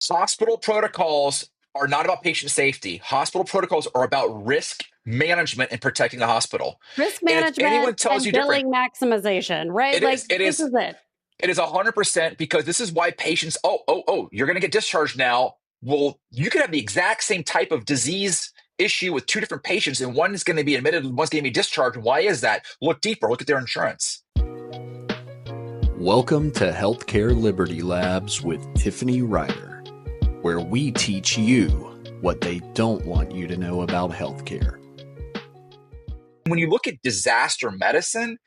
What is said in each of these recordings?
Hospital protocols are not about patient safety. Hospital protocols are about risk management and protecting the hospital. Risk And if anyone management tells and you different, billing maximization, right? it Like, is, it this is, is it. it is 100% because this is why patients, you're going to get discharged now. Well, you could have the exact same type of disease issue with two different patients, and one is going to be admitted and one's going to be discharged. Why is that? Look deeper, look at their insurance. Welcome to Healthcare Liberty Labs with Tiffany Ryder, where we teach you what they don't want you to know about healthcare. When you look at disaster medicine,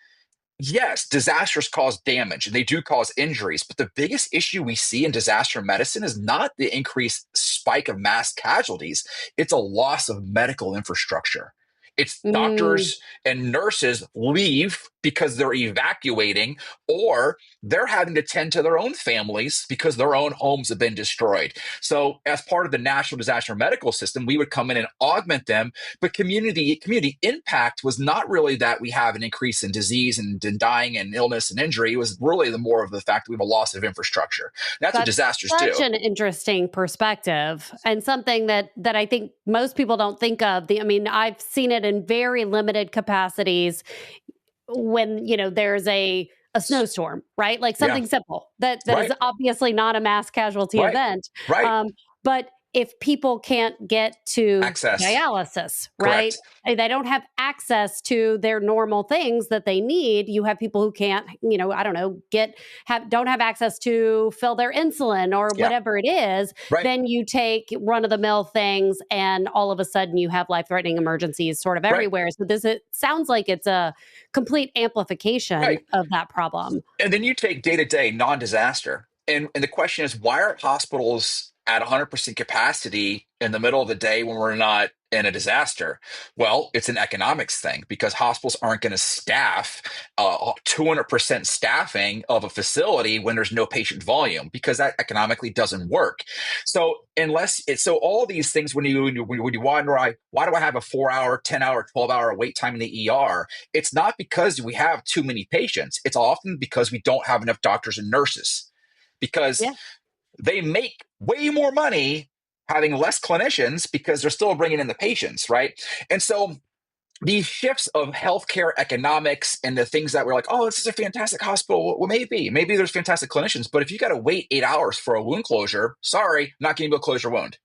yes, disasters cause damage and they do cause injuries, but the biggest issue we see in disaster medicine is not the increased spike of mass casualties. It's a loss of medical infrastructure. It's doctors and nurses leave because they're evacuating, or they're having to tend to their own families because their own homes have been destroyed. So as part of the National Disaster Medical System, we would come in and augment them. But community impact was not really that we have an increase in disease and dying and illness and injury. It was really more of the fact that we have a loss of infrastructure. That's what disasters do. Such an interesting perspective, and something that I think most people don't think of. I've seen it in very limited capacities when, there's a snowstorm, right? Like something simple that is obviously not a mass casualty event. Right. But if people can't get to access dialysis, right? Correct. They don't have access to their normal things that they need. You have people who can't, don't have access to fill their insulin or whatever it is. Right. Then you take run-of-the-mill things and all of a sudden you have life-threatening emergencies sort of everywhere. So it sounds like it's a complete amplification of that problem. And then you take day-to-day non-disaster. And the question is, why are hospitals at 100% capacity in the middle of the day when we're not in a disaster? Well, it's an economics thing because hospitals aren't going to staff 200% staffing of a facility when there's no patient volume, because that economically doesn't work. So all these things, when you wonder why do I have a 4-hour, 10-hour, 12-hour wait time in the ER? It's not because we have too many patients. It's often because we don't have enough doctors and nurses, because they make way more money having less clinicians because they're still bringing in the patients, right? And so these shifts of healthcare economics and the things that we're like, oh, this is a fantastic hospital. Well, maybe there's fantastic clinicians, but if you got to wait 8 hours for a wound closure, sorry, not going to be able to close your wound.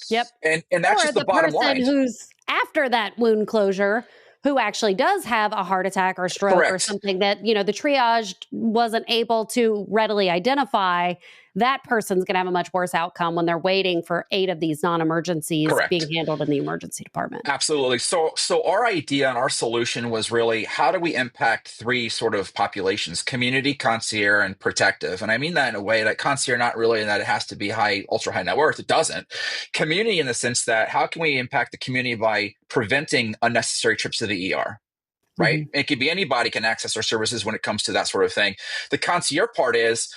Yep. And that's just the bottom line. Person who's after that wound closure, who actually does have a heart attack or stroke or something that, the triage wasn't able to readily identify, that person's going to have a much worse outcome when they're waiting for 8 of these non-emergencies being handled in the emergency department. Absolutely. So our idea and our solution was really, how do we impact 3 sort of populations: community, concierge, and protective? And I mean that in a way that concierge, not really in that it has to be ultra high net worth. It doesn't. Community in the sense that, how can we impact the community by preventing unnecessary trips to the ER? Right? Mm-hmm. It could be anybody can access our services when it comes to that sort of thing. The concierge part is,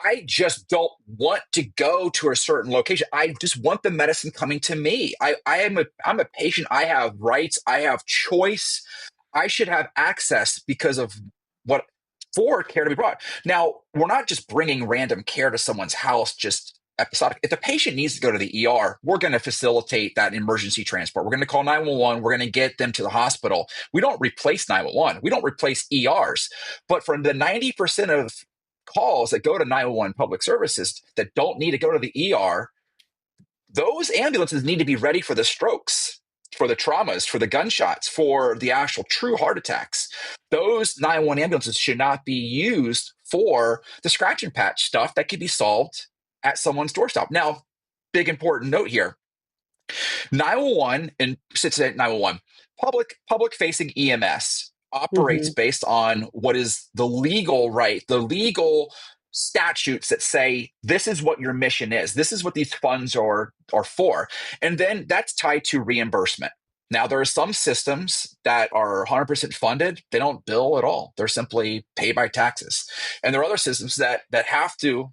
I just don't want to go to a certain location. I just want the medicine coming to me. I'm a patient. I have rights. I have choice. I should have access because of for care to be brought. Now, we're not just bringing random care to someone's house, just episodic. If the patient needs to go to the ER, we're going to facilitate that emergency transport. We're going to call 911. We're going to get them to the hospital. We don't replace 911. We don't replace ERs. But for the 90% of calls that go to 911 public services that don't need to go to the ER, those ambulances need to be ready for the strokes, for the traumas, for the gunshots, for the actual true heart attacks. Those 911 ambulances should not be used for the scratch and patch stuff that could be solved at someone's doorstep. Now, big important note here. 911 and sits at 911, public facing EMS operates based on what is the legal right, the legal statutes that say this is what your mission is. This is what these funds are for. And then that's tied to reimbursement. Now, there are some systems that are 100% funded. They don't bill at all. They're simply paid by taxes. And there are other systems that have to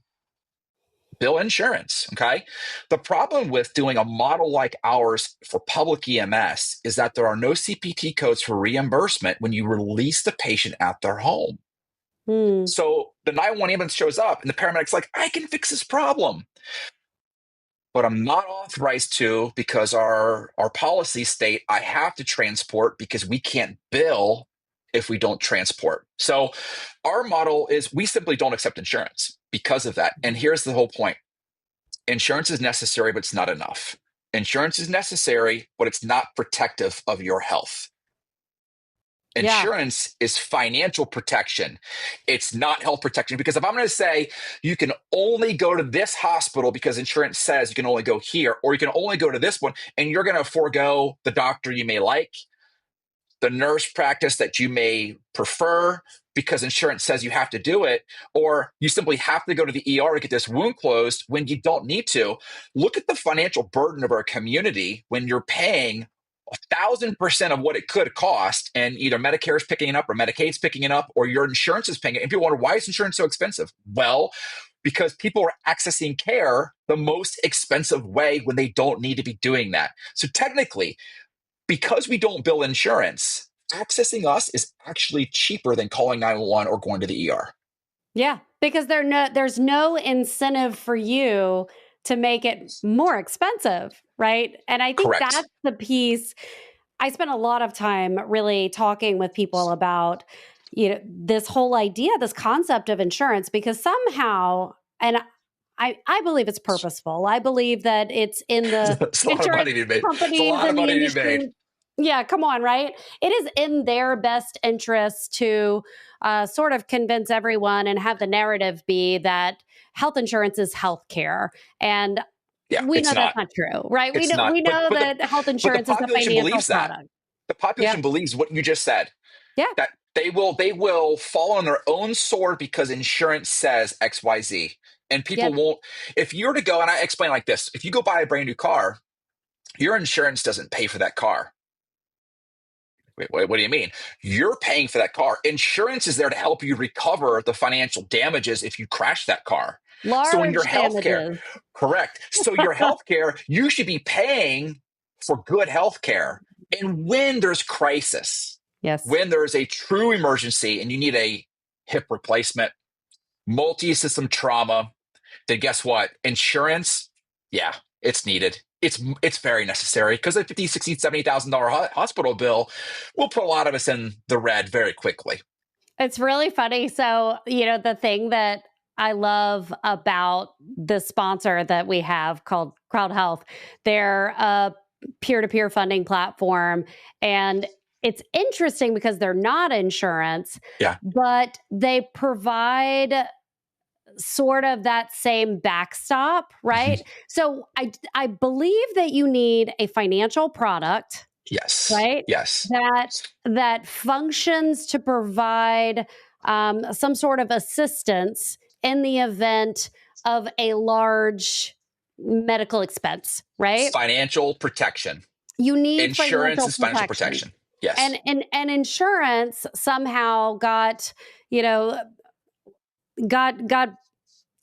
bill insurance, okay? The problem with doing a model like ours for public EMS is that there are no CPT codes for reimbursement when you release the patient at their home. Hmm. So the 911 ambulance shows up and the paramedic's like, I can fix this problem, but I'm not authorized to because our policies state I have to transport because we can't bill if we don't transport. So our model is we simply don't accept insurance because of that. And here's the whole point. Insurance is necessary, but it's not enough. Insurance is necessary, but it's not protective of your health. Yeah. Insurance is financial protection. It's not health protection. Because if I'm going to say you can only go to this hospital because insurance says you can only go here, or you can only go to this one, and you're going to forego the doctor you may like, the nurse practice that you may prefer because insurance says you have to do it, or you simply have to go to the ER to get this wound closed when you don't need to. Look at the financial burden of our community when you're paying 1,000% of what it could cost, and either Medicare is picking it up or Medicaid's picking it up or your insurance is paying it. And people wonder, why is insurance so expensive? Well, because people are accessing care the most expensive way when they don't need to be doing that. So technically, because we don't bill insurance, accessing us is actually cheaper than calling 911 or going to the ER. Yeah, because there's no incentive for you to make it more expensive, right? And I think Correct. that's the piece. I spent a lot of time really talking with people about, this whole idea, this concept of insurance, because somehow, and I believe it's purposeful. I believe that it's in the It's a lot of money insurance to be made. It's a companies lot of and the money to be made. industry. Yeah, come on, right? It is in their best interest to sort of convince everyone and have the narrative be that health insurance is health care. And Yeah, we it's know that's not. not true, right? We It's know not. we know that health But the insurance is a population financial believes that. product. The Yeah. population believes what you just said. Yeah. That they will fall on their own sword because insurance says XYZ. And people Yep. won't. If you were to go, and I explain like this, if you go buy a brand new car, your insurance doesn't pay for that car. Wait, what do you mean? You're paying for that car. Insurance is there to help you recover the financial damages if you crash that car. So in your Large healthcare, damages. correct. So your healthcare, you should be paying for good healthcare. And when there's crisis, Yes. when there's a true emergency and you need a hip replacement, multi-system trauma, then guess what? Insurance, yeah, it's needed. It's very necessary because a $50, $60, $70,000 hospital bill will put a lot of us in the red very quickly. It's really funny. So, the thing that I love about the sponsor that we have called Crowd Health, they're a peer-to-peer funding platform. And it's interesting because they're not insurance, Yeah. but they provide sort of that same backstop, right? Mhm. So I believe that you need a financial product, Yes. right? Yes. That functions to provide some sort of assistance in the event of a large medical expense, right? Financial protection. You need Insurance financial is financial protection. protection. Yes. And insurance somehow you know, got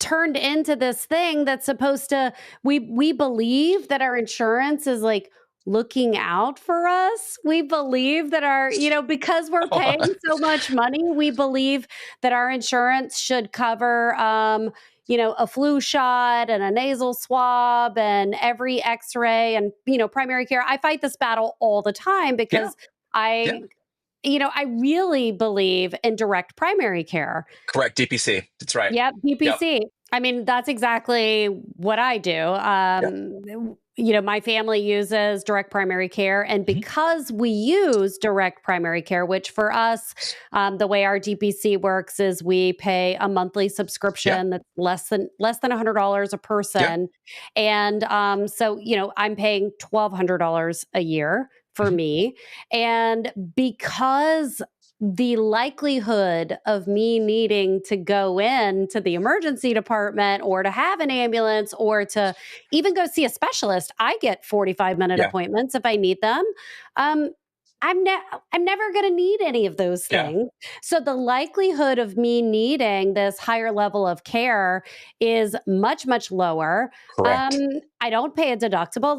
turned into this thing that's supposed to we believe that our insurance is like looking out for us. We believe that because we're paying so much money, we believe that our insurance should cover a flu shot and a nasal swab and every x-ray and primary care. I fight this battle all the time Yeah. because Yeah. I really believe in direct primary care. Correct. DPC. That's right. Yep, Yep. DPC. I mean, that's exactly what I do. My family uses direct primary care. And because we use direct primary care, which for us, the way our DPC works is we pay a monthly subscription that's less than $100 a person. And so, I'm paying $1,200 a year for me. And because the likelihood of me needing to go in to the emergency department or to have an ambulance or to even go see a specialist, I get 45-minute appointments if I need them. I'm never going to need any of those things. So the likelihood of me needing this higher level of care is much, much lower. Correct. I don't pay a deductible.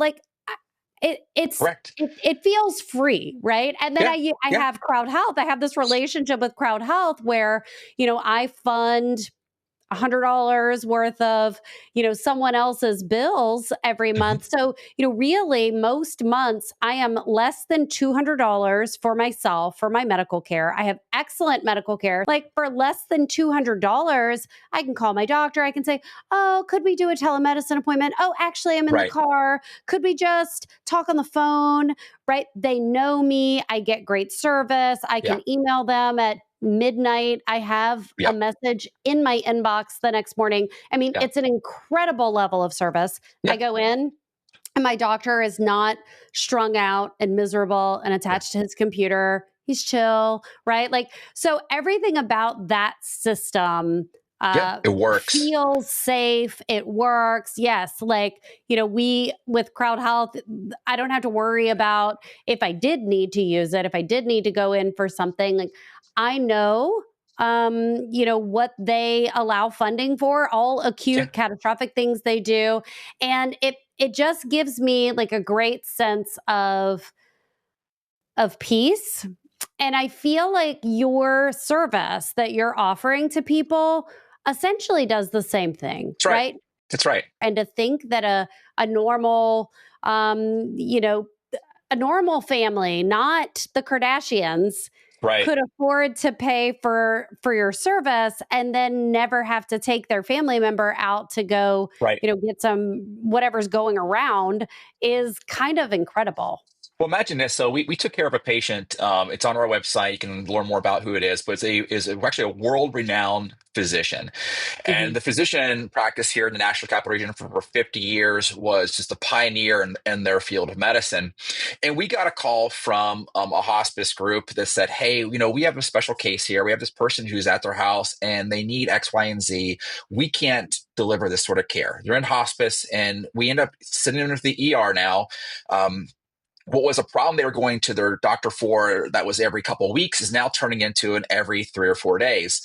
Correct. It feels free, right? And then Yeah. I Yeah. have Crowd Health. I have this relationship with Crowd Health where, I fund $100 worth of, someone else's bills every Mhm. month. So, really most months I am less than $200 for myself for my medical care. I have excellent medical care. Like for less than $200, I can call my doctor. I can say, "Oh, could we do a telemedicine appointment? Oh, actually I'm in the Right. car. Could we just talk on the phone?" Right? They know me. I get great service. I Yeah. can email them at midnight. I have a Yeah. message in my inbox the next morning. I mean, Yeah. it's an incredible level of service. I Yeah. go in, and my doctor is not strung out and miserable and Yeah. attached to his computer. He's chill, right? Like, so everything about that system Yeah. It works. feels safe. It works. Yes. Like, we with Crowd Health, I don't have to worry about if I did need to use it, if I did need to go in for something. Like, I know what they allow funding for, all Yeah. acute catastrophic things they do. And it just gives me like a great sense of peace. And I feel like your service that you're offering to people essentially does the same thing, That's right. right? That's right. And to think that a normal a normal family, not the Kardashians, Right. could afford to pay for your service and then never have to take their family member out to go, Right. get some whatever's going around is kind of incredible. Well, imagine this. So we took care of a patient. It's on our website. You can learn more about who it is, but actually a world-renowned physician. And Mhm. the physician practiced here in the National Capital Region for over 50 years, was just a pioneer in their field of medicine. And we got a call from a hospice group that said, "Hey, we have a special case here. We have this person who's at their house and they need X, Y, and Z. We can't deliver this sort of care. They're in hospice." And we end up sending them to the ER now. What was a problem they were going to their doctor for that was every couple of weeks is now turning into an every 3 or 4 days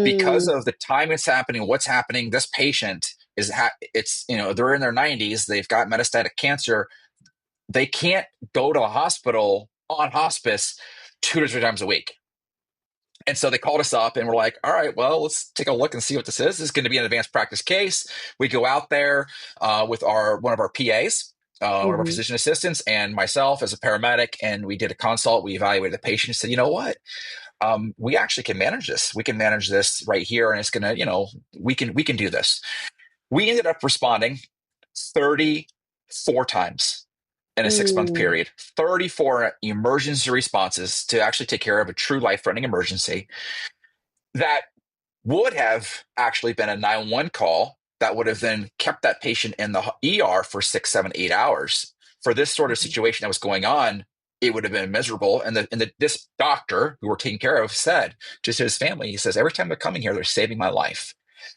because Mm, of the time it's happening, what's happening. This patient it's they're in their 90s, they've got metastatic cancer. They can't go to a hospital on hospice 2 to 3 times a week. And so they called us up and we're like, "All right, well, let's take a look and see what this is. This is going to be an advanced practice case." We go out there with one of our PAs, one of our mhm, physician assistants, and myself as a paramedic. And we did a consult. We evaluated the patient and said, "You know what? We actually can manage this. We can manage this right here. And it's going to, we can do this." We ended up responding 34 times in a 6 month mm, period, 34 emergency responses to actually take care of a true life threatening emergency that would have actually been a 911 call that would have then kept that patient in the ER for 6, 7, 8 hours. For this sort of mhm. situation that was going on, it would have been miserable. And this doctor who we're taking care of said just to his family, he says, "Every time they're coming here, they're saving my life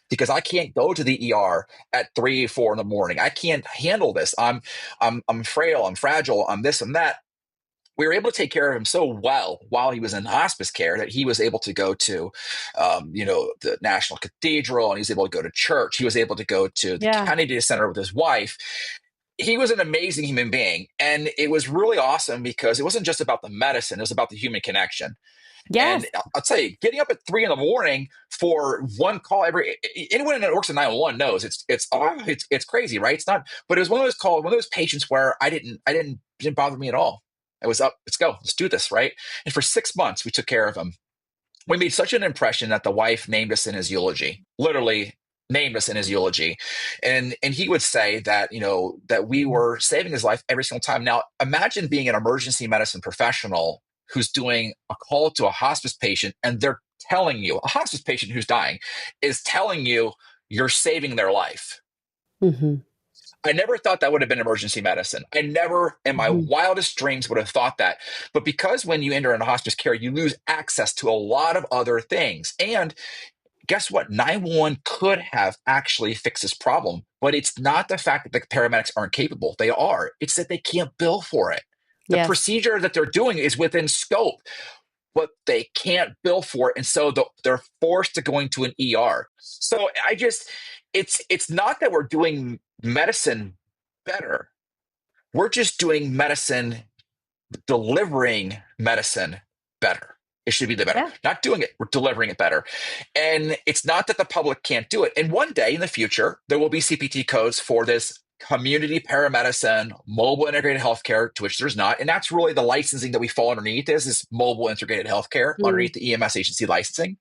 because I can't go to the ER at 3, 4 in the morning. I can't handle this. I'm frail. I'm fragile. I'm this and that." We were able to take care of him so well while he was in hospice care that he was able to go to, the National Cathedral, and he was able to go to church. He was able to go to the Yeah. Kennedy Center with his wife. He was an amazing human being. And it was really awesome because it wasn't just about the medicine, it was about the human connection. And Yes. I'll tell you, getting up at 3 in the morning for one call anyone that works in 911 knows it's crazy, right? It's not, but it was one of those calls, one of those patients where didn't bother me at all. I was up, let's go, let's do this, right? And for 6 months, we took care of him. We made such an impression that the wife named us in his eulogy, literally named us in his eulogy. And he would say that, that we were saving his life every single time. Now, imagine being an emergency medicine professional who's doing a call to a hospice patient and they're telling you, a hospice patient who's dying is telling you you're saving their life. Mhm, I never thought that would have been emergency medicine. I never, in my mhm. wildest dreams, would have thought that. But because when you enter into hospice care, you lose access to a lot of other things. And guess what? 911 could have actually fixed this problem. But it's not the fact that the paramedics aren't capable. They are. It's that they can't bill for it. The Yes. procedure that they're doing is within scope, but they can't bill for it. And so they're forced to go into an ER. So it's not that we're doing medicine better. We're just doing medicine, delivering medicine better. It should be the better. Yeah. Not doing it, we're delivering it better. And it's not that the public can't do it. And one day in the future, there will be CPT codes for this community paramedicine, mobile integrated healthcare, to which there's not. And that's really the licensing that we fall underneath is mobile integrated healthcare underneath the EMS agency licensing.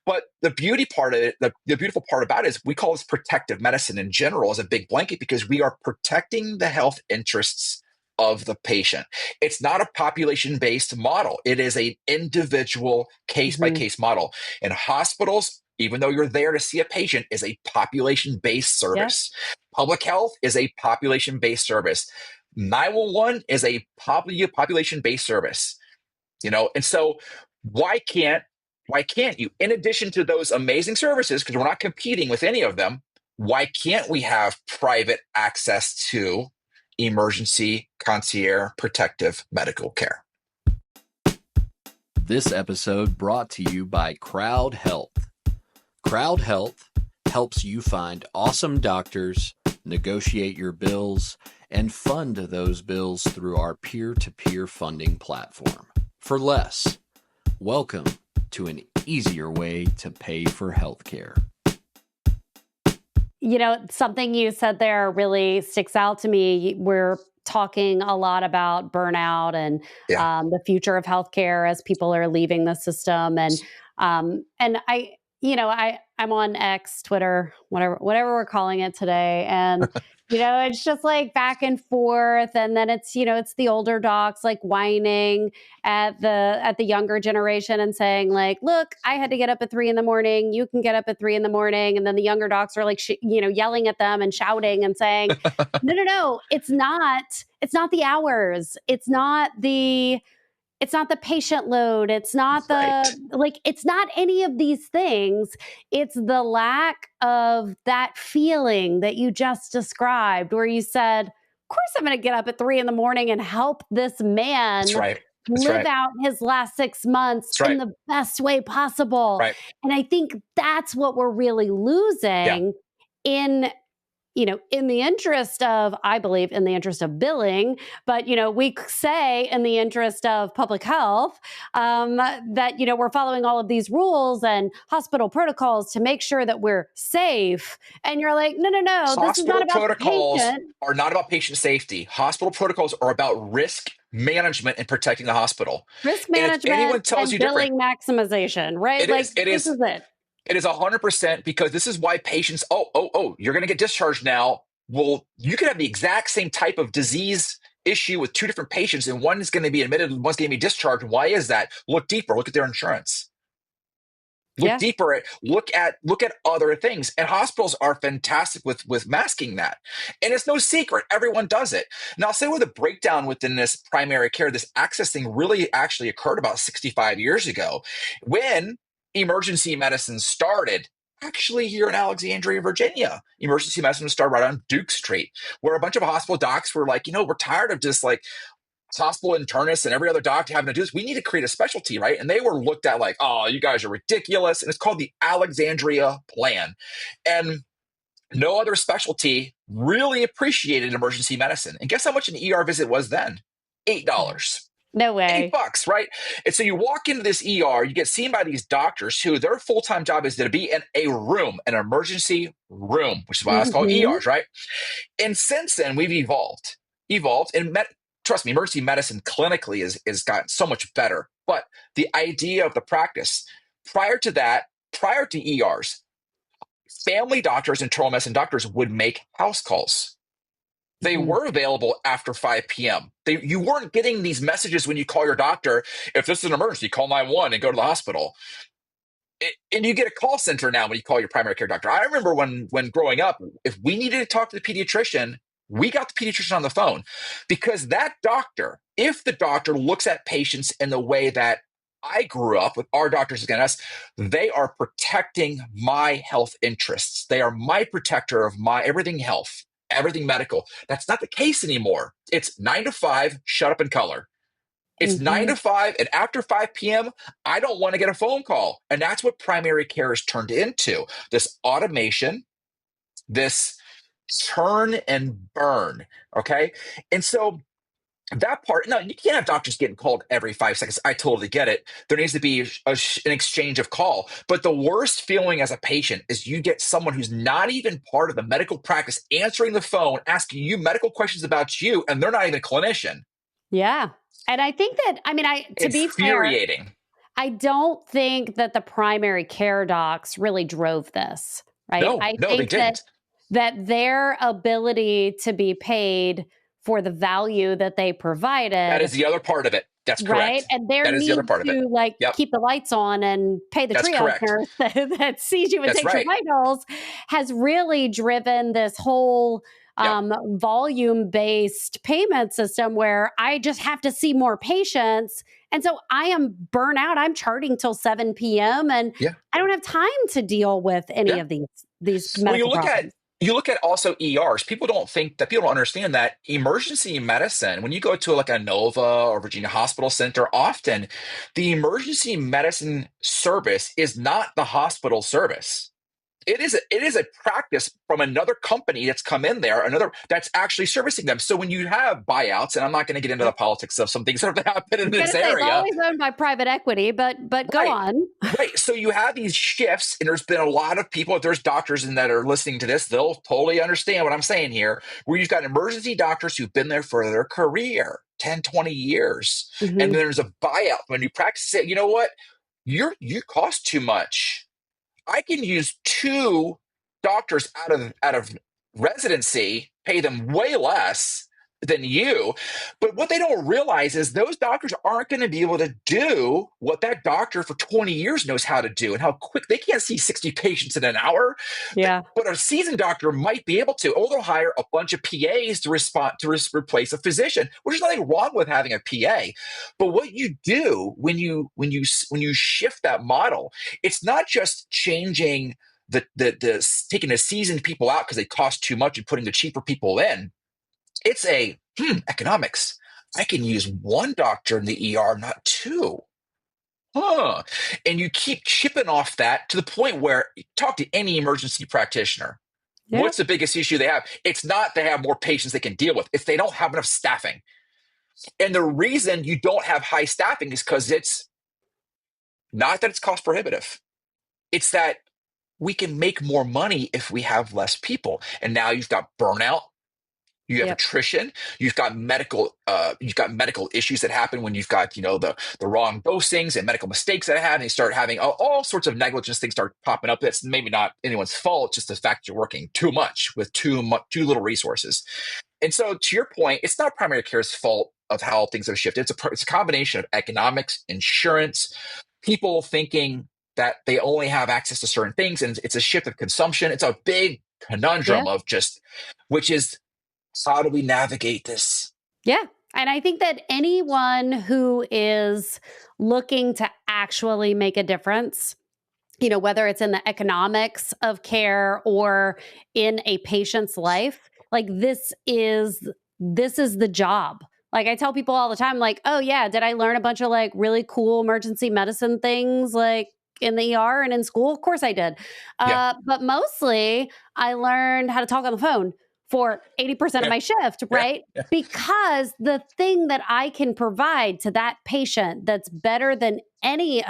But the beauty part of it, the beautiful part about it is we call this protective medicine in general as a big blanket because we are protecting the health interests of the patient. It's not a population-based model. It is an individual case-by-case model. And hospitals, even though you're there to see a patient, is a population-based service. Yeah. Public health is a population-based service. 911 is a population-based service. And so why can't you, in addition to those amazing services, because we're not competing with any of them, why can't we have private access to emergency concierge protective medical care? This episode brought to you by Crowd Health. Crowd Health helps you find awesome doctors, negotiate your bills, and fund those bills through our peer-to-peer funding platform for less. Welcome to an easier way to pay for healthcare. Something you said there really sticks out to me. We're talking a lot about burnout and the future of healthcare as people are leaving the system. And I'm on X, Twitter, whatever we're calling it today. And it's just like back and forth. And then it's the older docs like whining at the younger generation and saying like, look, I had to get up at 3 a.m. You can get up at 3 a.m. And then the younger docs are like, yelling at them and shouting and saying, no, it's not the hours. It's not the patient load. It's not it's not any of these things. It's the lack of that feeling that you just described where you said, of course I'm going to get up at 3 a.m. and help this man live out his last 6 months in the best way possible. Right. And I think that's what we're really losing in the interest of, I believe, in the interest of billing, but, we say in the interest of public health, that, we're following all of these rules and hospital protocols to make sure that we're safe. And you're like, no, this is not about protocols the patient. Are not about patient safety. Hospital protocols are about risk management and protecting the hospital. Risk management and anyone tells you billing maximization, right? This is it. It is 100% because this is why patients, you're going to get discharged now. Well, you could have the exact same type of disease issue with two different patients, and one is going to be admitted and one's going to be discharged. Why is that? Look deeper. Look at their insurance. Look deeper. Look at other things. And hospitals are fantastic with masking that. And it's no secret. Everyone does it. And I'll say where the breakdown within this primary care, this access thing really actually occurred about 65 years ago when emergency medicine started actually here in Alexandria, Virginia. Emergency medicine started right on Duke Street, where a bunch of hospital docs were like, we're tired of just like hospital internists and every other doctor having to do this. We need to create a specialty, right? And they were looked at like, oh, you guys are ridiculous. And it's called the Alexandria Plan. And no other specialty really appreciated emergency medicine. And guess how much an ER visit was then? $8. No way. $8, right? And so you walk into this ER, you get seen by these doctors who their full-time job is to be in a room, an emergency room, which is why it's called ERs, right? And since then, we've evolved. And trust me, emergency medicine clinically is gotten so much better. But the idea of the practice, prior to ERs, family doctors, internal medicine doctors would make house calls. They were available after 5 p.m. You weren't getting these messages when you call your doctor. If this is an emergency, call 911 and go to the hospital. And you get a call center now when you call your primary care doctor. I remember when growing up, if we needed to talk to the pediatrician, we got the pediatrician on the phone because that doctor, if the doctor looks at patients in the way that I grew up with our doctors against us, they are protecting my health interests. They are my protector of my everything health. Everything medical. That's not the case anymore. It's 9 to 5, shut up and color. It's 9 to 5, and after 5 p.m., I don't want to get a phone call. And that's what primary care has turned into. This automation, this turn and burn. Okay. And so that part, no, you can't have doctors getting called every 5 seconds. I totally get it. There needs to be an exchange of call. But the worst feeling as a patient is you get someone who's not even part of the medical practice answering the phone, asking you medical questions about you, and they're not even a clinician. Yeah. And I think that, I mean, to be fair, Infuriating. I don't think that the primary care docs really drove this, right? No, I no, they think that didn't. their ability to be paid for the value that they That provided, is the other part of it. That's right? correct. And their That is the other need part of it. to like Yep, keep the lights on and pay the that's triage correct. nurse that sees you and That's takes your right. vitals has really driven this whole Yep. volume based payment system where I just have to see more patients. And so I am burnout. I'm charting till 7 p.m. and Yeah. I don't have time to deal with any Yeah. of these Well, medical problems. you look at also ERs. People don't understand that emergency medicine, when you go to like a Nova or Virginia Hospital Center, often the emergency medicine service is not the hospital service. It is a practice from another company that's come in there, another that's actually servicing them. So when you have buyouts, and I'm not going to get into the politics of some things that have happened I in was gonna this say it's area, always owned by private equity, but go right? on. Right. So you have these shifts, and there's been a lot of people, if there's doctors in that are listening to this, they'll totally understand what I'm saying here, where you've got emergency doctors who've been there for their career, 10, 20 years. And Mhm. then there's a buyout when you practice say, you know what? You cost too much. I can use two doctors out of residency, pay them way less than you. But what they don't realize is those doctors aren't going to be able to do what that doctor for 20 years knows how to do and how quick they can't see 60 patients in an hour. Yeah. But a seasoned doctor might be able to, or they'll hire a bunch of PAs to respond to replace a physician, which is nothing wrong with having a PA. But what you do when you shift that model, it's not just changing the taking the seasoned people out because they cost too much and putting the cheaper people in. It's economics. I can use one doctor in the ER, not two. Huh. And you keep chipping off that to the point where you talk to any emergency practitioner. Yeah. What's the biggest issue they have? It's not they have more patients they can deal with. It's they don't have enough staffing. And the reason you don't have high staffing is because it's not that it's cost prohibitive. It's that we can make more money if we have less people. And now you've got burnout, you have Yep. attrition, you've got medical issues that happen when you've got the wrong dosings and medical mistakes that happen. And you start having all sorts of negligence things start popping up. That's maybe not anyone's fault. It's just the fact you're working too much with too little resources. And so, to your point, it's not primary care's fault of how things have shifted. It's a combination of economics, insurance, people thinking that they only have access to certain things, and it's a shift of consumption. It's a big Yeah. conundrum of just, which is how do we navigate this? Yeah. And I think that anyone who is looking to actually make a difference, whether it's in the economics of care or in a patient's life, like this is the job. Like I tell people all the time, like, oh yeah, did I learn a bunch of like really cool emergency medicine things like in the ER and in school? Of course I did. Yeah, But mostly I learned how to talk on the phone for 80% of yeah, my shift, yeah, right? yeah. Because the thing that I can provide to that patient that's better than any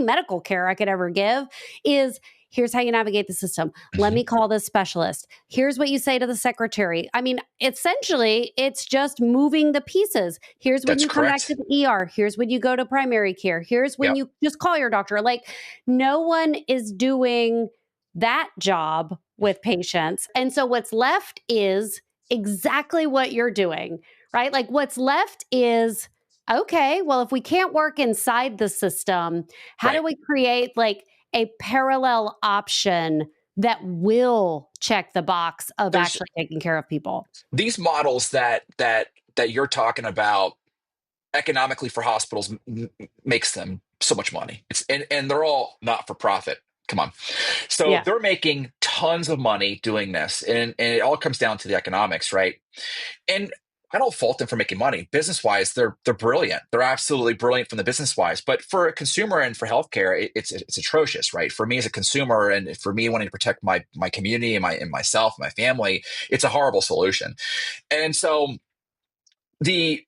medical care I could ever give is here's how you navigate the system. Let Mhm. me call this specialist. Here's what you say to the secretary. I mean, essentially, it's just moving the pieces. Here's when That's you come back to correct. the ER. Here's when you go to primary care. Here's when Yep. you just call your doctor. Like, no one is doing that job with patients. And so what's left is exactly what you're doing, right? Like, what's left is okay, well, if we can't work inside the system, how do Right. we create like a parallel option that will check the box of There's actually taking care of people? these models that you're talking about economically for hospitals makes them so much money. And they're all not for profit. Come on. So Yeah. they're making tons of money doing this. And it all comes down to the economics, right? And I don't fault them for making money. Business wise, they're brilliant. They're absolutely brilliant from the business wise. But for a consumer and for healthcare, it's atrocious, right? For me as a consumer, and for me wanting to protect my community and myself, my family, it's a horrible solution. And so the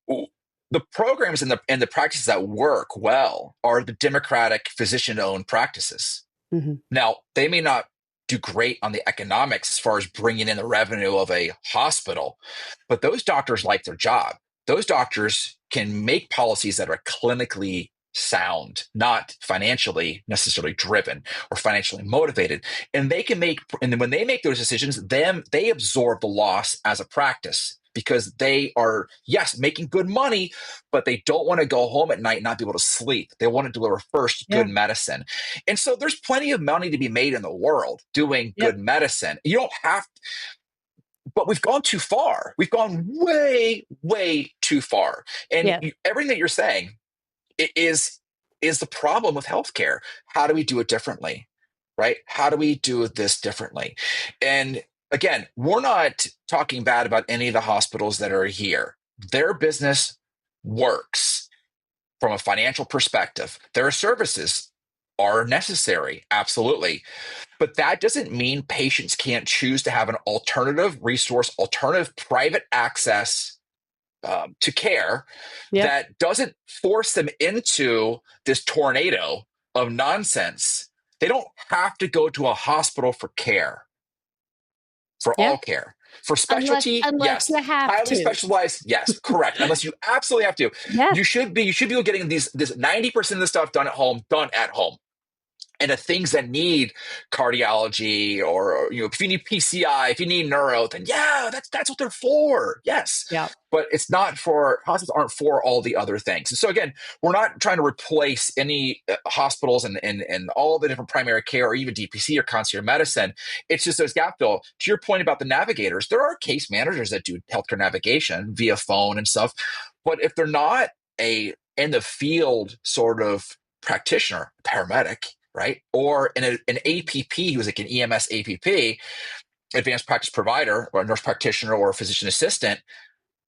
the programs and the practices that work well are the democratic physician owned practices. Mm-hmm. Now, they may not do great on the economics as far as bringing in the revenue of a hospital, but those doctors like their job. Those doctors can make policies that are clinically sound, not financially necessarily driven or financially motivated. And they can make, and when they make those decisions, they absorb the loss as a practice because they are, yes, making good money, but they don't want to go home at night and not be able to sleep. They want to deliver first good medicine. And so there's plenty of money to be made in the world doing good medicine. You don't have, but we've gone too far. We've gone way, way too far. And everything that you're saying is the problem with healthcare. How do we do it differently? Right? How do we do this differently? And again, we're not talking bad about any of the hospitals that are here. Their business works from a financial perspective. Their services are necessary, absolutely. But that doesn't mean patients can't choose to have an alternative resource, alternative private access to care that doesn't force them into this tornado of nonsense. They don't have to go to a hospital for care. For all care. For specialty, unless you have highly to. specialized, yes, correct. Unless you absolutely have to. You should be getting this 90% of the stuff done at home. And the things that need cardiology, or if you need PCI, if you need neuro, then that's what they're for. Yes. Yeah. But it's not for, hospitals aren't for all the other things. And so again, we're not trying to replace any hospitals and all the different primary care or even DPC or concierge medicine. It's just those gap fill. To your point about the navigators, there are case managers that do healthcare navigation via phone and stuff. But if they're not a in the field sort of practitioner, paramedic, right? Or an APP who's like an EMS APP, advanced practice provider, or a nurse practitioner or a physician assistant,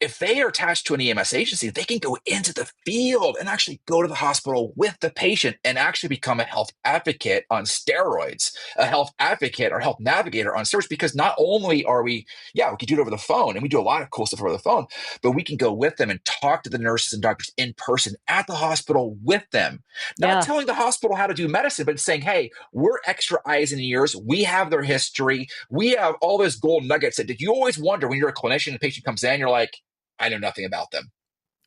if they are attached to an EMS agency, they can go into the field and actually go to the hospital with the patient and actually become a health advocate on steroids, a health advocate or health navigator on steroids, because not only are we can do it over the phone, and we do a lot of cool stuff over the phone, but we can go with them and talk to the nurses and doctors in person at the hospital with them. Not telling the hospital how to do medicine, but saying, hey, we're extra eyes and ears. We have their history. We have all those gold nuggets that you always wonder when you're a clinician and a patient comes in, you're like, I know nothing about them.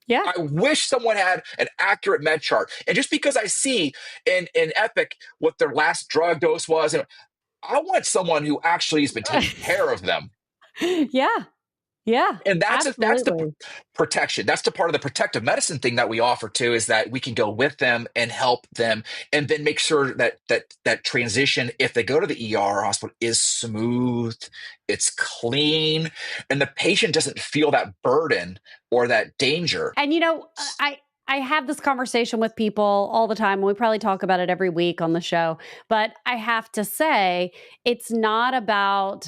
Yeah. I wish someone had an accurate med chart. And just because I see in Epic what their last drug dose was, I want someone who actually has been taking care of them. Yeah. Yeah. And that's the protection. That's the part of the protective medicine thing that we offer too, is that we can go with them and help them, and then make sure that transition, if they go to the ER or hospital, is smooth, it's clean, and the patient doesn't feel that burden or that danger. And I have this conversation with people all the time. We probably talk about it every week on the show, but I have to say, it's not about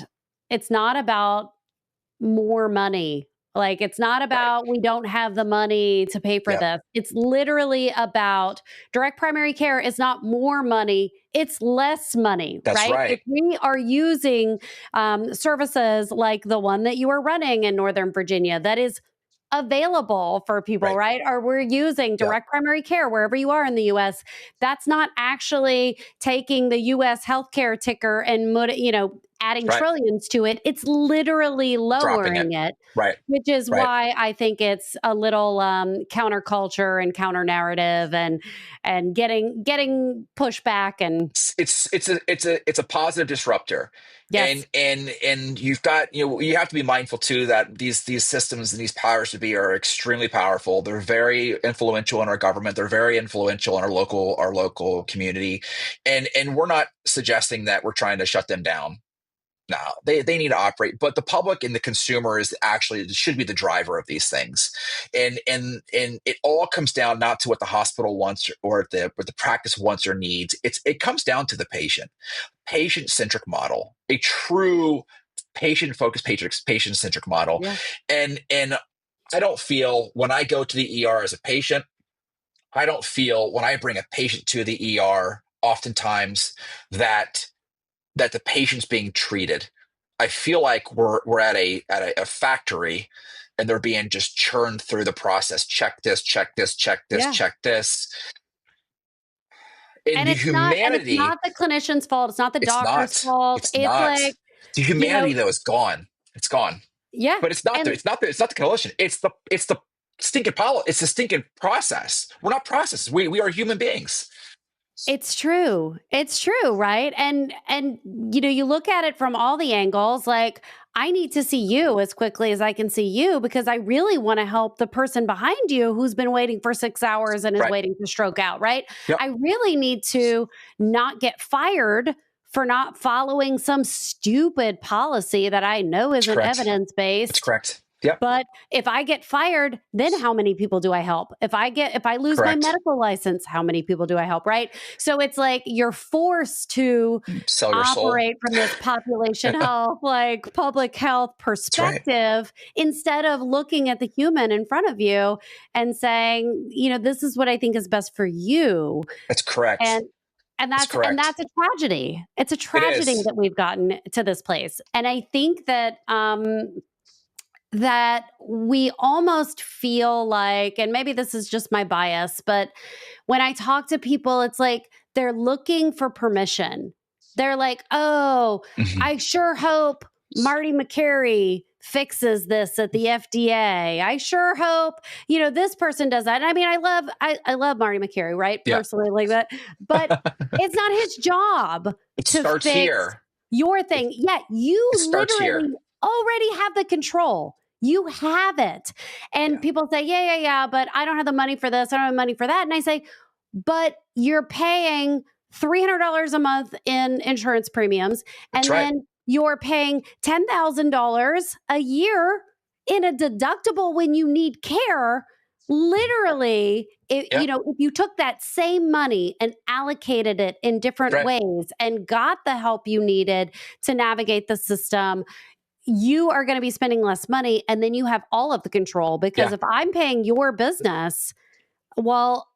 more money. Like, it's not about we don't have the money to pay for this. It's literally about direct primary care is not more money. It's less money, That's right? If we are using services like the one that you are running in Northern Virginia, that is available for people, right? Or we're using direct primary care wherever you are in the US. That's not actually taking the US healthcare ticker and adding trillions to it. It's literally lowering it. Which is why I think it's a little counterculture and counter narrative and getting pushback, and it's a positive disruptor. Yes. And you've got, you have to be mindful too that these systems and these powers to be are extremely powerful. They're very influential in our government. They're very influential in our local community. And we're not suggesting that we're trying to shut them down. No, they need to operate, but the public and the consumer should be the driver of these things, and it all comes down not to what the hospital wants or the practice wants or needs. It comes down to the patient-centric model, a true patient-focused, patient-centric model, and I don't feel when I go to the ER as a patient, I don't feel when I bring a patient to the ER, oftentimes that the patient's being treated. I feel like we're at a factory, and they're being just churned through the process. Check this, check this, check this, Yeah. check this. In And the it's humanity, not the clinician's fault. It's not the it's doctor's not. fault. It's It's not. like, The you humanity know, though is gone. It's gone. yeah. But it's not And it's not the coalition. It's the stinking it's the stinking process. We're not processes. We are human beings. it's true. It's true, right? And you look at it from all the angles, like I need to see you as quickly as I can see you because I really want to help the person behind you who's been waiting for 6 hours and is Right. waiting to stroke out, right? Yep. I really need to not get fired for not following some stupid policy that I know That's isn't correct. That's evidence-based. correct. Yep. But if I get fired, then how many people do I help? If I lose my Correct. medical license, how many people do I help, right? So it's like you're forced to Sell your soul. operate from this population health, like public health That's right. perspective, instead of looking at the human in front of you and saying, this is what I think is best for you. That's correct. And and That's that's and correct. that's a tragedy. It's a It tragedy is. that we've gotten to this place. And I think that we almost feel like, and maybe this is just my bias, but when I talk to people, it's like they're looking for permission. They're like, oh, Mhm. I sure hope Marty McCary fixes this at the FDA. I sure hope, this person does that. And I mean, I love Marty McCary, right? Yeah. Personally, like that. But it's not his job It to starts fix here. your thing. Yet you It starts literally here. already have the control. You have it. And Yeah. people say, yeah, but I don't have the money for this. I don't have money for that. And I say, but you're paying $300 a month in insurance premiums. That's And right. then you're paying $10,000 a year in a deductible when you need care. Literally, Yeah. if you took that same money and allocated it in different Right. ways and got the help you needed to navigate the system, you are going to be spending less money and then you have all of the control because Yeah. if I'm paying your business, well,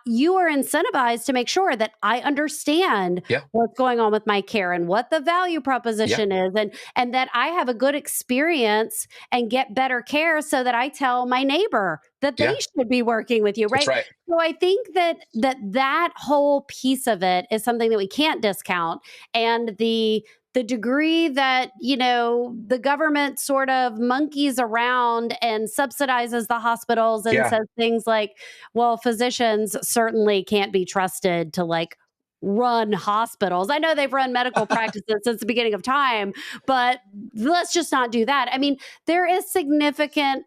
you are incentivized to make sure that I understand Yeah. what's going on with my care and what the value Yeah. proposition is and that I have a good experience and get better care so that I tell my neighbor that they Yeah. should be working with you, That's right? right. So I think that whole piece of it is something that we can't discount. And the degree that the government sort of monkeys around and subsidizes the hospitals and Yeah. says things like, well, physicians certainly can't be trusted to like run hospitals. I know they've run medical practices since the beginning of time, but let's just not do that. I mean, there is significant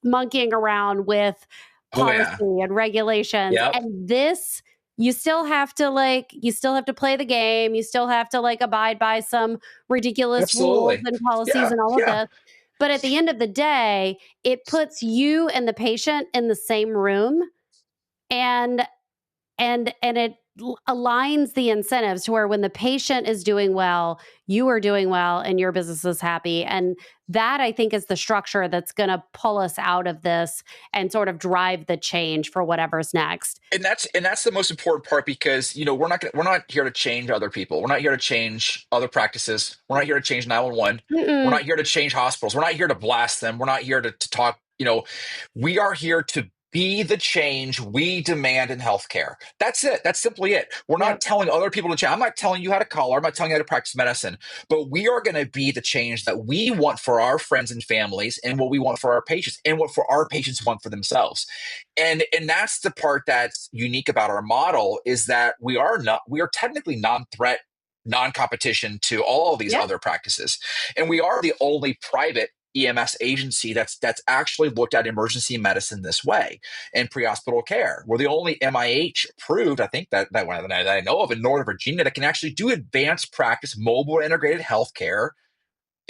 monkeying around with Oh policy yeah. and regulations, Yep. and this you still have to play the game. You still have to abide by some ridiculous rules Absolutely. and policies Yeah. and all of Yeah. this. But at the end of the day, it puts you and the patient in the same room, and it aligns the incentives to where when the patient is doing well, you are doing well and your business is happy. And that I think is the structure that's going to pull us out of this and sort of drive the change for whatever's next. And that's the most important part because we're not here to change other people. We're not here to change other practices. We're not here to change 911. We're not here to change hospitals. We're not here to blast them. We're not here to talk. We are here to be the change we demand in healthcare. That's it. That's simply it. We're not telling other people to change. I'm not telling you how to color. I'm not telling you how to practice medicine. But we are going to be the change that we want for our friends and families, and what we want for our patients, and what for our patients want for themselves. And that's the part that's unique about our model is that we are technically non-threat, non-competition to all of these other practices. And we are the only private EMS agency that's actually looked at emergency medicine this way and pre-hospital care. We're the only MIH approved, I think that I know of in Northern Virginia, that can actually do advanced practice mobile integrated healthcare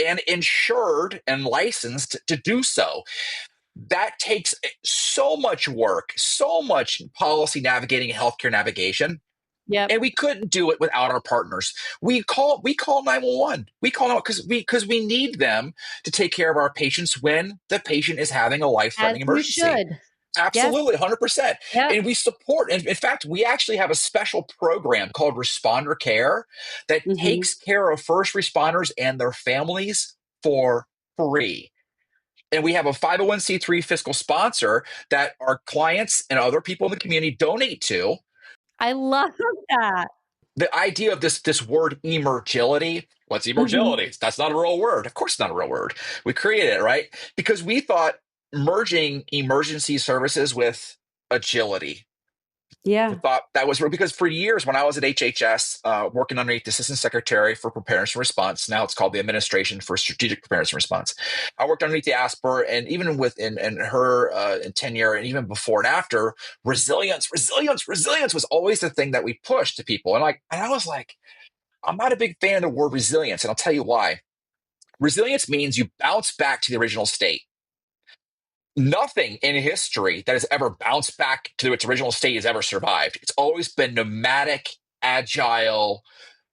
and insured and licensed to do so. That takes so much work, so much policy navigating, healthcare navigation. Yep. And we couldn't do it without our partners. We call 911. We call out because we need them to take care of our patients when the patient is having a As life-threatening you emergency. should. Yes. Absolutely, 100%. Yep. And we support, and in fact, we actually have a special program called Responder Care that Hmm. takes care of first responders and their families for free. And we have a 501c3 fiscal sponsor that our clients and other people in the community donate to. I love that. The idea of this word emergility. What's Hmm. emergility? That's not a real word. Of course, it's not a real word. We created it, right? Because we thought merging emergency services with agility. We Yeah. thought that was real because for years when I was at HHS, working underneath the Assistant Secretary for Preparedness and Response, now it's called the Administration for Strategic Preparedness and Response. I worked underneath the ASPR, and even in her tenure, and even before and after, resilience was always the thing that we pushed to people. And I was like, I'm not a big fan of the word resilience, and I'll tell you why. Resilience means you bounce back to the original state. Nothing in history that has ever bounced back to its original state has ever survived. It's always been nomadic, agile,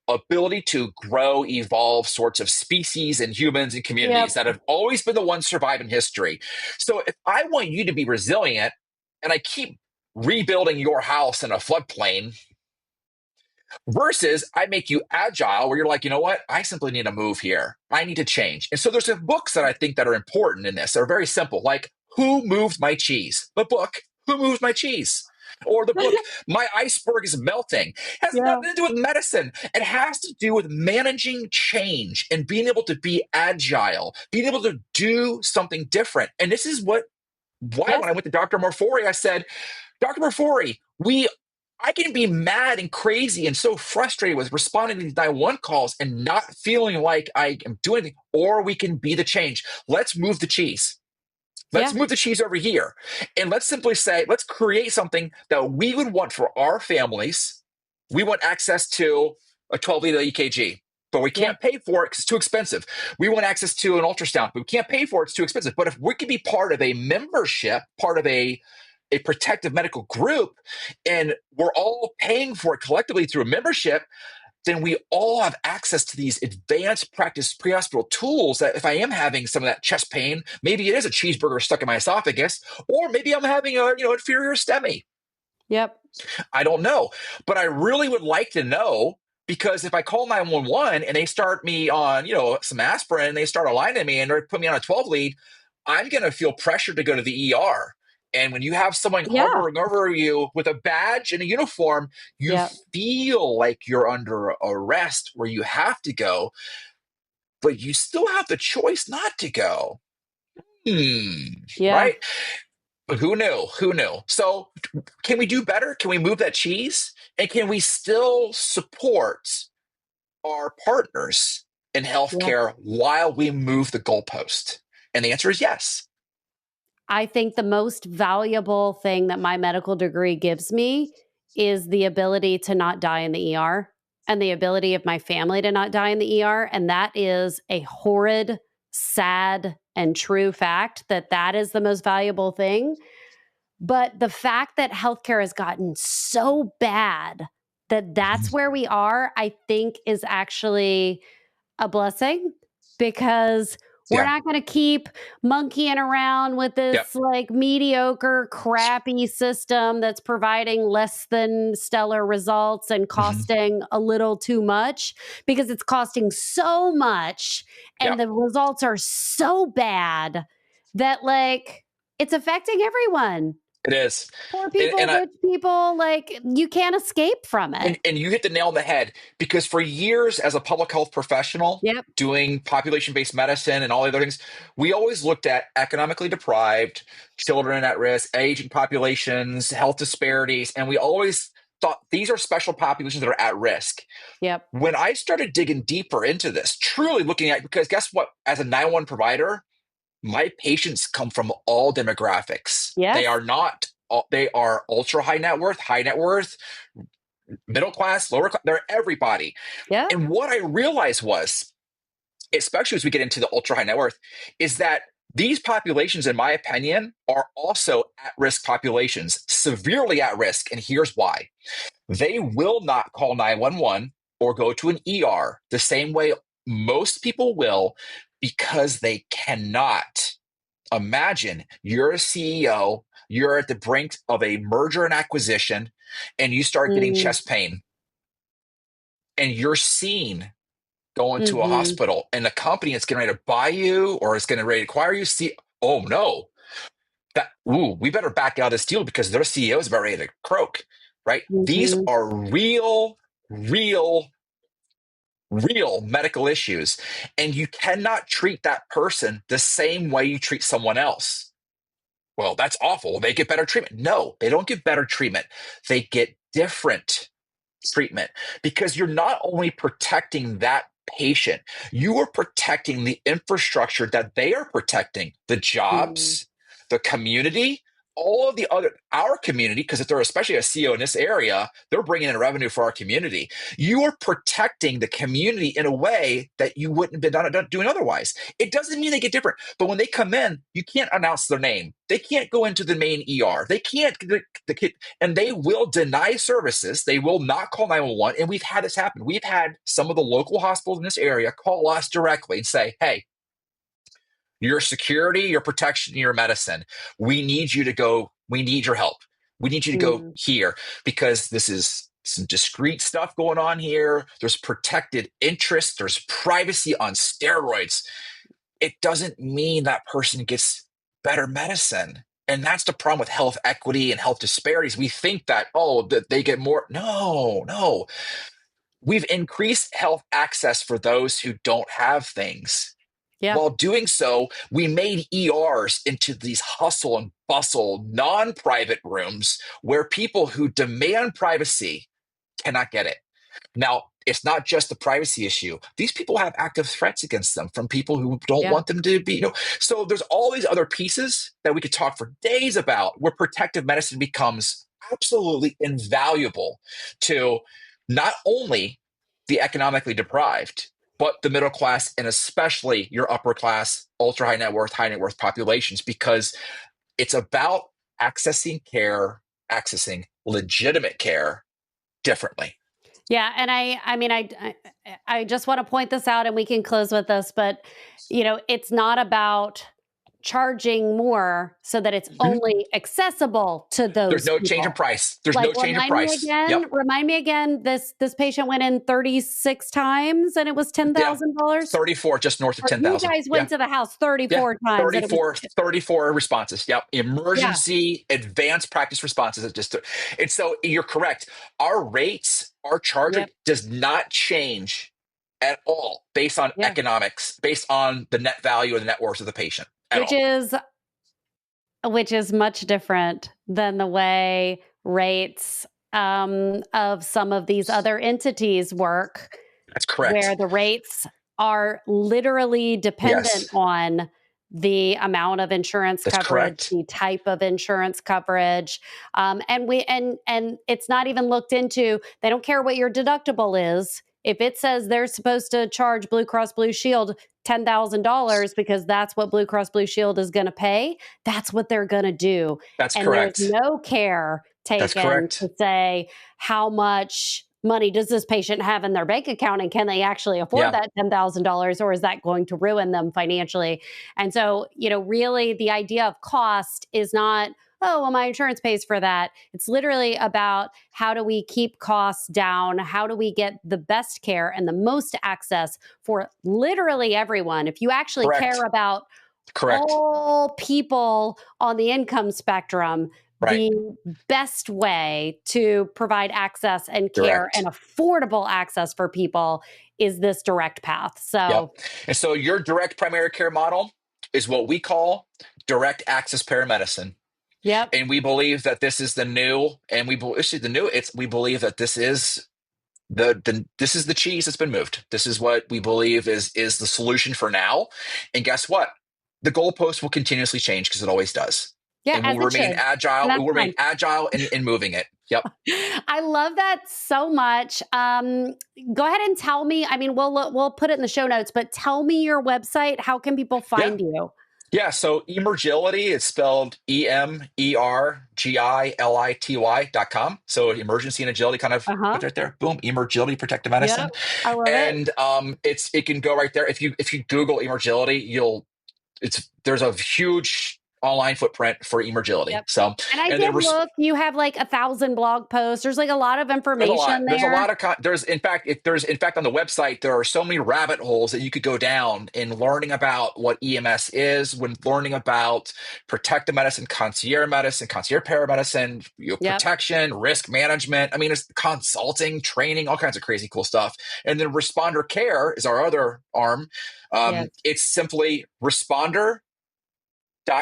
ability to grow, evolve sorts of species and humans and Yep. communities that have always been the ones survive in history. So if I want you to be resilient and I keep rebuilding your house in a floodplain, versus I make you agile where you're like, you know what? I simply need to move here. I need to change. And so there's some books that I think that are important in this. They're very simple, like Who Moved My Cheese? The book, Who Moved My Cheese? Or the book, My Iceberg is Melting. It has Yeah. nothing to do with medicine. It has to do with managing change and being able to be agile, being able to do something different. And this is why Yes. when I went to Dr. Morfori, I said, Dr. Morfori, I can be mad and crazy and so frustrated with responding to these 911 calls and not feeling like I am doing anything, or we can be the change. Let's move the cheese. Let's Yeah. move the cheese over here. And let's simply say, let's create something that we would want for our families. We want access to a 12-lead EKG, but we Yeah. can't pay for it because it's too expensive. We want access to an ultrasound, but we can't pay for it. It's too expensive. But if we could be part of a membership, part of a protective medical group, and we're all paying for it collectively through a membership, then we all have access to these advanced practice pre-hospital tools that if I am having some of that chest pain, maybe it is a cheeseburger stuck in my esophagus, or maybe I'm having a inferior STEMI. Yep. I don't know. But I really would like to know, because if I call 911 and they start me on, some aspirin and they start aligning me and they put me on a 12 lead, I'm going to feel pressure to go to the ER. And when you have someone Yeah. hovering over you with a badge and a uniform, you Yep. feel like you're under arrest where you have to go, but you still have the choice not to go. Yeah. Right? But who knew? Who knew? So, can we do better? Can we move that cheese? And can we still support our partners in Yeah. healthcare while we move the goalpost? And the answer is yes. I think the most valuable thing that my medical degree gives me is the ability to not die in the ER and the ability of my family to not die in the ER. And that is a horrid, sad, and true fact that is the most valuable thing. But the fact that healthcare has gotten so bad that that's where we are, I think is actually a blessing, because we're Yeah. not going to keep monkeying around with Yep. this like mediocre, crappy system that's providing less than stellar results and Mhm. costing a little too much, because it's costing so much and Yep. the results are so bad that like it's affecting everyone. It is. Poor And, people, and I, rich people, like you can't escape from it. and you hit the nail on the head, because for years as a public health professional Yep. doing population-based medicine and all the other things, we always looked at economically deprived children at risk, aging populations, health disparities, and we always thought these are special populations that are at risk. Yep. When I started digging deeper into this, truly looking at, because guess what, as a 911 provider, my patients come from all demographics. They Yes. are not they are ultra high net worth, middle class, lower class, they're everybody. Yep. And what I realized was, especially as we get into the ultra high net worth, is that These populations, in my opinion, are also at-risk populations, severely at risk. And here's why. They will not call 911 or go to an ER the same way most people will, because they cannot. Imagine you're a CEO, you're at the brink of a merger and acquisition, and you start getting Mm, chest pain, and you're seen going to a mhm, hospital, and the company that's getting ready to buy you or is getting ready to acquire you see, oh no, we better back out of this deal because their CEO is about ready to croak, right? These mhm, are real medical issues, and you cannot treat that person the same way you treat someone else. Well, that's awful. They get better treatment. No, they don't get better treatment. They get different treatment, because you're not only protecting that patient, you are protecting the infrastructure that they are protecting, the mm. jobs, the community, all of the other, our community, because if they're especially a CEO in this area, they're bringing in revenue for our community. You are protecting the community in a way that you wouldn't have been doing otherwise. It doesn't mean they get different, but when they come in, you can't announce their name. They can't go into the main ER. They can't, and they will deny services. They will not call 911. And we've had this happen. We've had some of the local hospitals in this area call us directly and say, hey, your security, your protection, your medicine, we need you to go. We need your help. We need you to go Mm. here because this is some discreet stuff going on here. There's protected interest. There's privacy on steroids. It doesn't mean that person gets better medicine. And that's the problem with health equity and health disparities. We think that, oh, that they get more. No, no. We've increased health access for those who don't have things. Yeah, While doing so, we made ERs into these hustle and bustle, non private rooms where people who demand privacy cannot get it. Now, it's not just the privacy issue. These people have active threats against them from people who don't yeah, want them to be, So there's all these other pieces that we could talk for days about where protective medicine becomes absolutely invaluable to not only the economically deprived, but the middle class and especially your upper class, ultra high net worth populations, because it's about accessing care, accessing legitimate care differently. yeah. And I mean, I just want to point this out, and we can close with this. But it's not about charging more so that it's Mhm. only accessible to There's those no change in people. price. There's Like, no change in price. Yep. remind me again, this patient went in 36 times and it was Yeah. $10,000? 34, just north of Or you 10,000. guys Yeah. went to the house Yeah. 34 times and it was 34 responses. Yep. yeah, Emergency advanced practice responses. And so you're correct. Our rates, our charge yep, rate does not change at all based on yeah. economics, based on the net value or the net worth of the patient at Which all. is much different than the way rates of some of these other entities work, That's where correct. the rates are literally dependent Yes. on the amount of insurance That's coverage, correct. the type of insurance coverage, and it's not even looked into. They don't care what your deductible is. If it says they're supposed to charge Blue Cross Blue Shield $10,000 because that's what Blue Cross Blue Shield is going to pay, that's what they're going to do. That's And there's correct. no care That's taken correct. to say how much money does this patient have in their bank account and can they actually afford Yeah. that $10,000, or is that going to ruin them financially? And so, really the idea of cost is not, oh, well, my insurance pays for that. It's literally about how do we keep costs down? How do we get the best care and the most access for literally everyone? If you actually care Correct. about Correct. all people on the income spectrum, Right. the best way to provide access and care and Direct. affordable access for people is this direct path. Yep. So, And so your direct primary care model is what we call direct access paramedicine. yep, And we believe that this is the new, and we believe that this is this is the cheese that's been moved. This is what we believe is the solution for now. And guess what? The goalpost will continuously change because it always does. yeah, And as we'll it remain should. And agile. that's We'll remain fine. agile in moving it. Yep. I love that so much. Go ahead and tell me. I mean, we'll put it in the show notes, but tell me your website. How can people Yeah. find you? Yeah, so Emergility is spelled EMERGILITY.com. So emergency and agility kind of Uh-huh. put right there. Boom, Emergility, protective Yep. medicine. I love it. And it can go right there. If you Google Emergility, there's a huge online footprint for Emergility. Yep. So And I and did then look, you have like 1,000 blog posts. There's like a lot of there's a lot. information There's a there. lot of there's in fact on the website there are so many rabbit holes that you could go down in learning about what EMS is, when learning about protective medicine, concierge paramedicine, Yep. protection, risk management. I mean, it's consulting, training, all kinds of crazy cool stuff. And then responder care is our other arm. Yes. It's simply responder.care, I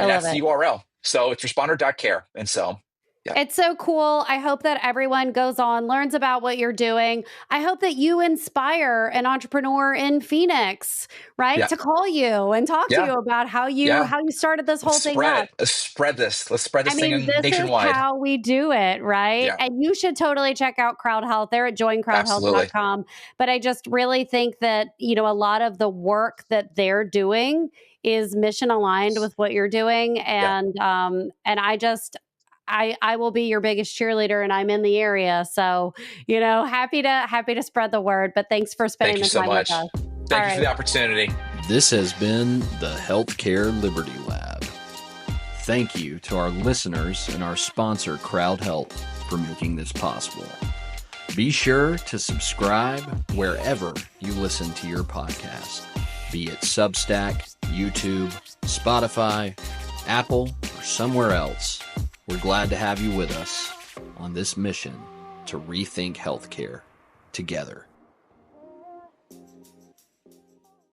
and love that's the it. URL. So it's responder.care, and so. Yeah. It's so cool. I hope that everyone goes on, learns about what you're doing. I hope that you inspire an entrepreneur in Phoenix, right? Yeah. To call you and talk to Yeah. you about how Yeah. you started this whole Let's thing spread up. it. Let's spread this. Let's spread I this thing mean, this is nationwide. how we do it, right? Yeah, And you should totally check out Crowd Health. They're at absolutely. joincrowdhealth.com. But I just really think that, a lot of the work that they're doing is mission aligned with what you're doing. Yeah. And I will be your biggest cheerleader, and I'm in the area. So, happy to spread the word. But thanks for Thank spending you the so time with much. us. All Thank you for right. the opportunity. This has been the Healthcare Liberty Lab. Thank you to our listeners and our sponsor, Crowd Health, for making this possible. Be sure to subscribe wherever you listen to your podcast, be it Substack, YouTube, Spotify, Apple, or somewhere else. We're glad to have you with us on this mission to rethink healthcare together.